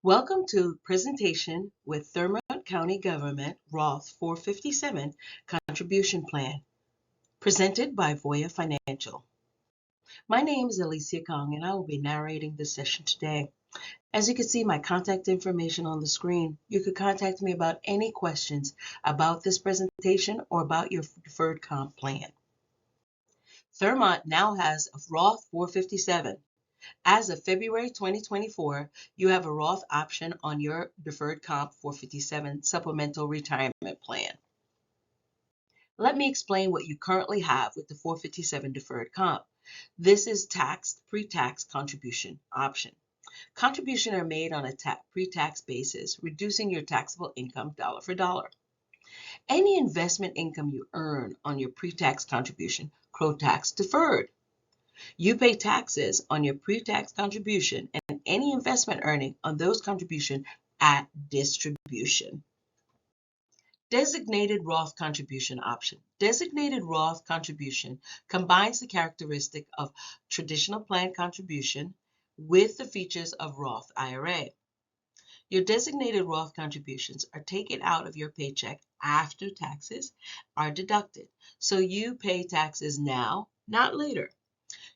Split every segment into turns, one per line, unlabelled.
Welcome to Presentation with Thurmont County Government Roth 457 Contribution Plan, presented by Voya Financial. My name is Alicia.Kong and I will be narrating this session today. As you can see my contact information on the screen, you could contact me about any questions about this presentation or about your deferred comp plan. Thurmont now has a Roth 457. As of February 2024, you have a Roth option on your Deferred Comp 457 Supplemental Retirement Plan. Let me explain what you currently have with the 457 Deferred Comp. This is pre-tax contribution option. Contributions are made on a pre-tax basis, reducing your taxable income dollar for dollar. Any investment income you earn on your pre-tax contribution, tax deferred. You pay taxes on your pre-tax contribution and any investment earning on those contributions at distribution. Designated Roth contribution option. Designated Roth contribution combines the characteristic of traditional plan contribution with the features of Roth IRA. Your designated Roth contributions are taken out of your paycheck after taxes are deducted, so you pay taxes now, not later.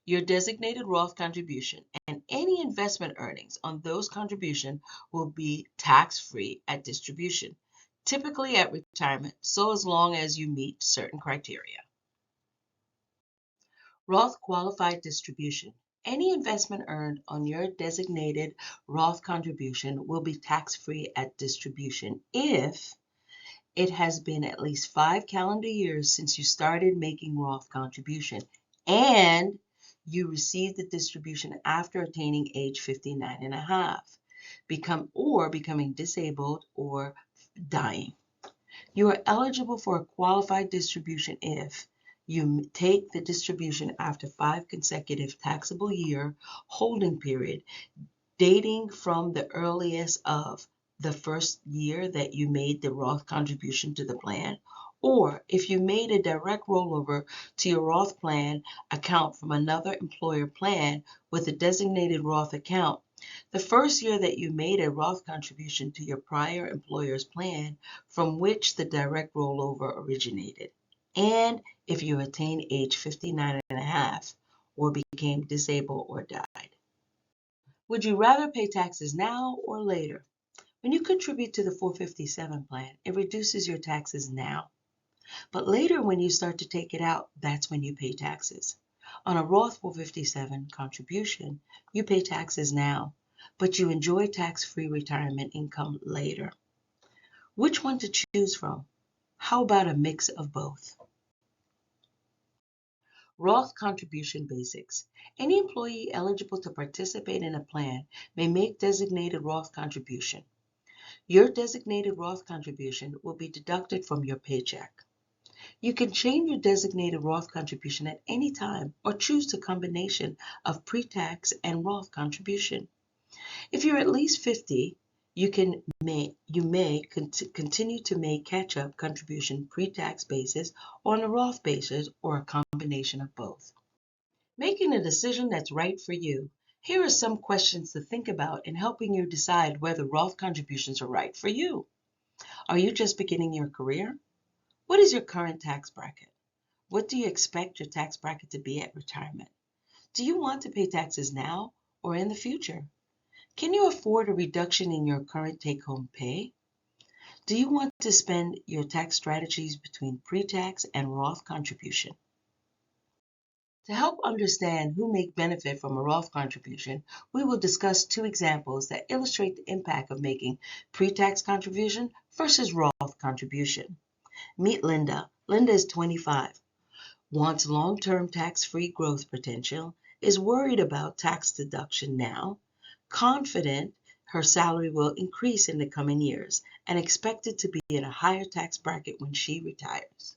Your designated Roth contribution and any investment earnings on those contributions will be tax-free at distribution, typically at retirement, so as long as you meet certain criteria. Roth qualified distribution. Any investment earned on your designated Roth contribution will be tax-free at distribution if it has been at least 5 calendar years since you started making Roth contribution and you received the distribution after attaining age 59 and a half, becoming disabled or dying. You are eligible for a qualified distribution if you take the distribution after 5 consecutive taxable year holding period dating from the earliest of the first year that you made the Roth contribution to the plan, or if you made a direct rollover to your Roth plan account from another employer plan with a designated Roth account, the first year that you made a Roth contribution to your prior employer's plan from which the direct rollover originated, and if you attained age 59 and a half or became disabled or died. Would you rather pay taxes now or later? When you contribute to the 457 plan, it reduces your taxes now. But later when you start to take it out, that's when you pay taxes. On a Roth 457 contribution, you pay taxes now, but you enjoy tax-free retirement income later. Which one to choose from? How about a mix of both? Roth contribution basics. Any employee eligible to participate in a plan may make designated Roth contribution. Your designated Roth contribution will be deducted from your paycheck. You can change your designated Roth contribution at any time or choose the combination of pre-tax and Roth contribution. If you're at least 50, you may continue to make catch-up contribution pre-tax basis or on a Roth basis or a combination of both. Making a decision that's right for you. Here are some questions to think about in helping you decide whether Roth contributions are right for you. Are you just beginning your career? What is your current tax bracket? What do you expect your tax bracket to be at retirement? Do you want to pay taxes now or in the future? Can you afford a reduction in your current take-home pay? Do you want to spend your tax strategies between pre-tax and Roth contribution? To help understand who may benefit from a Roth contribution, we will discuss 2 examples that illustrate the impact of making pre-tax contribution versus Roth contribution. Meet Linda. Linda is 25, wants long-term tax-free growth potential, is worried about tax deduction now, confident her salary will increase in the coming years, and expected to be in a higher tax bracket when she retires.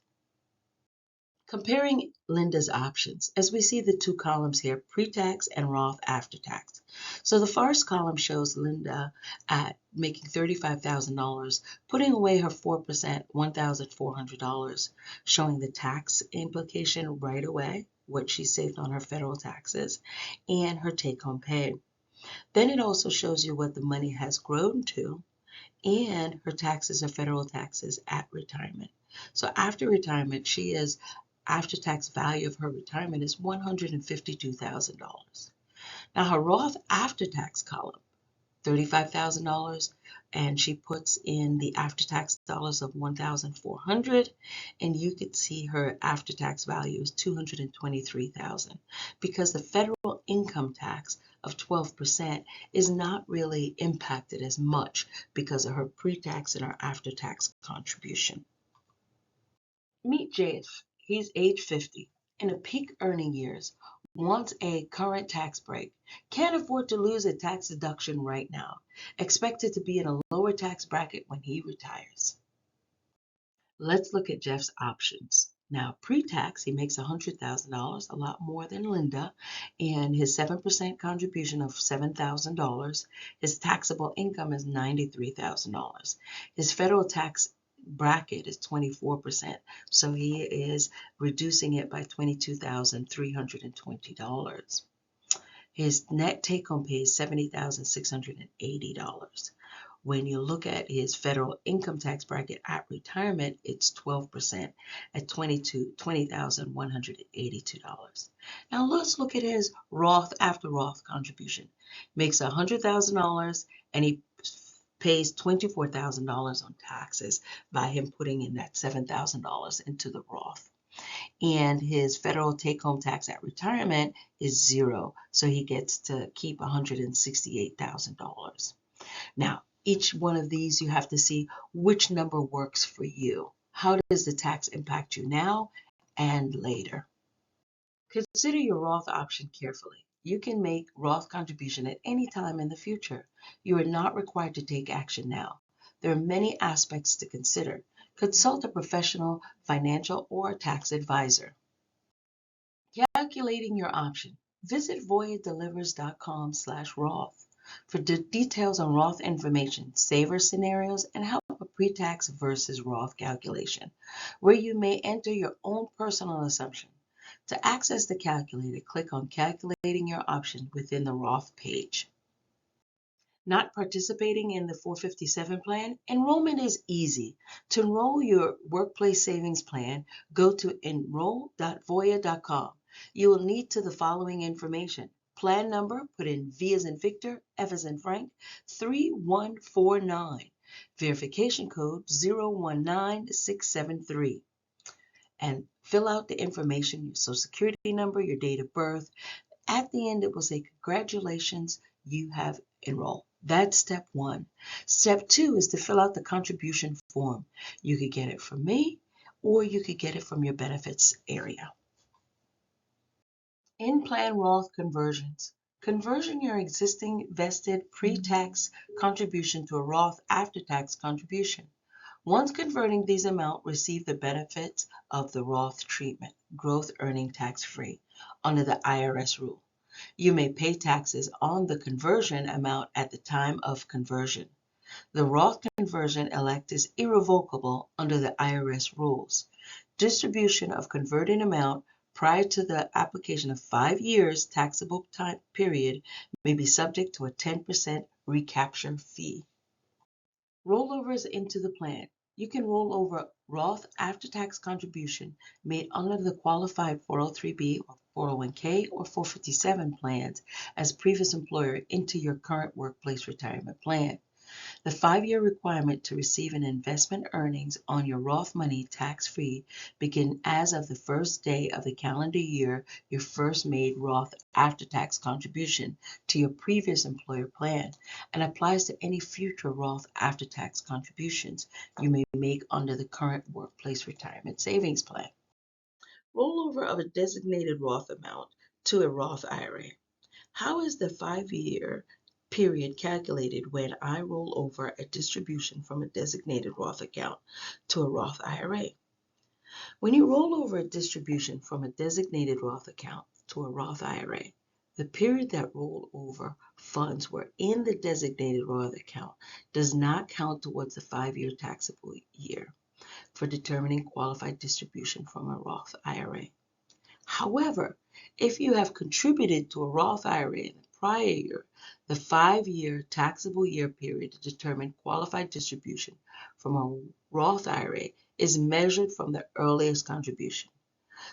Comparing Linda's options, as we see the 2 columns here, pre-tax and Roth after tax. So the first column shows Linda at making $35,000, putting away her 4%, $1,400, showing the tax implication right away, what she saved on her federal taxes, and her take-home pay. Then it also shows you what the money has grown to and her taxes are federal taxes at retirement. So after retirement, she is after-tax value of her retirement is $152,000. Now her Roth after-tax column, $35,000, and she puts in the after-tax dollars of 1,400, and you could see her after-tax value is 223,000 because the federal income tax of 12% is not really impacted as much because of her pre-tax and her after-tax contribution. Meet Jeff. He's age 50. In a peak earning years, wants a current tax break, can't afford to lose a tax deduction right now, expected to be in a lower tax bracket when he retires. Let's look at Jeff's options. Now, pre-tax, he makes $100,000, a lot more than Linda, and his 7% contribution of $7,000. His taxable income is $93,000. His federal tax bracket is 24%, so he is reducing it by $22,320. His net take-home pay is $70,680. When you look at his federal income tax bracket at retirement, it's 12% at $20,182. Now let's look at his Roth after Roth contribution. Makes $100,000 and he pays $24,000 on taxes by him putting in that $7,000 into the Roth. And his federal take-home tax at retirement is zero, so he gets to keep $168,000. Now, each one of these, you have to see which number works for you. How does the tax impact you now and later? Consider your Roth option carefully. You can make Roth contribution at any time in the future. You are not required to take action now. There are many aspects to consider. Consult a professional, financial, or tax advisor. Calculating your option. Visit voyadelivers.com/Roth for details on Roth information, saver scenarios, and help a pre-tax versus Roth calculation, where you may enter your own personal assumption. To access the calculator, click on Calculating Your Option within the Roth page. Not participating in the 457 plan? Enrollment is easy. To enroll your workplace savings plan, go to enroll.voya.com. You will need the following information. Plan number, put in V as in Victor, F as in Frank, 3149. Verification code 019673. And fill out the information, your social security number, your date of birth. At the end, it will say, congratulations, you have enrolled. That's step one. Step two is to fill out the contribution form. You could get it from me, or you could get it from your benefits area. In-plan Roth conversions. Conversion your existing vested pre-tax contribution to a Roth after-tax contribution. Once converting these amounts, receive the benefits of the Roth treatment, growth earning tax-free, under the IRS rule. You may pay taxes on the conversion amount at the time of conversion. The Roth conversion elect is irrevocable under the IRS rules. Distribution of converting amount prior to the application of 5 years taxable time period may be subject to a 10% recapture fee. Rollovers into the plan. You can roll over Roth after-tax contribution made under the qualified 403B or 401k or 457 plans as previous employer into your current workplace retirement plan. The 5-year requirement to receive an investment earnings on your Roth money tax-free begin as of the first day of the calendar year you first made Roth after-tax contribution to your previous employer plan and applies to any future Roth after-tax contributions you may make under the current workplace retirement savings plan. Rollover of a designated Roth amount to a Roth IRA. How is the 5-year period calculated when I roll over a distribution from a designated Roth account to a Roth IRA? When you roll over a distribution from a designated Roth account to a Roth IRA, the period that rollover funds were in the designated Roth account does not count towards the 5-year taxable year for determining qualified distribution from a Roth IRA. However, if you have contributed to a Roth IRA in the prior year, the 5-year taxable year period to determine qualified distribution from a Roth IRA is measured from the earliest contribution.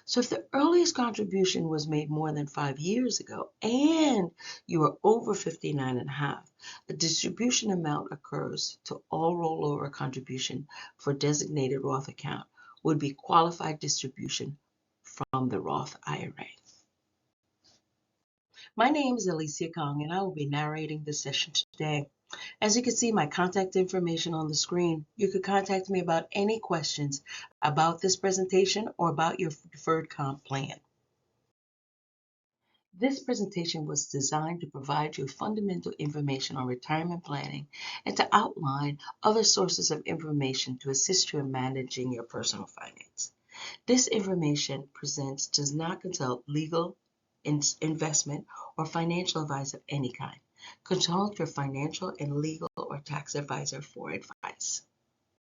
So if the earliest contribution was made more than 5 years ago and you are over 59 and a half, a distribution amount occurs to all rollover contribution for designated Roth account would be qualified distribution from the Roth IRA. My name is Alicia.Kong and I will be narrating this session today. As you can see my contact information on the screen, you could contact me about any questions about this presentation or about your deferred comp plan. This presentation was designed to provide you fundamental information on retirement planning and to outline other sources of information to assist you in managing your personal finance. This information presented does not consult legal, investment, or financial advice of any kind. Consult your financial and legal or tax advisor for advice.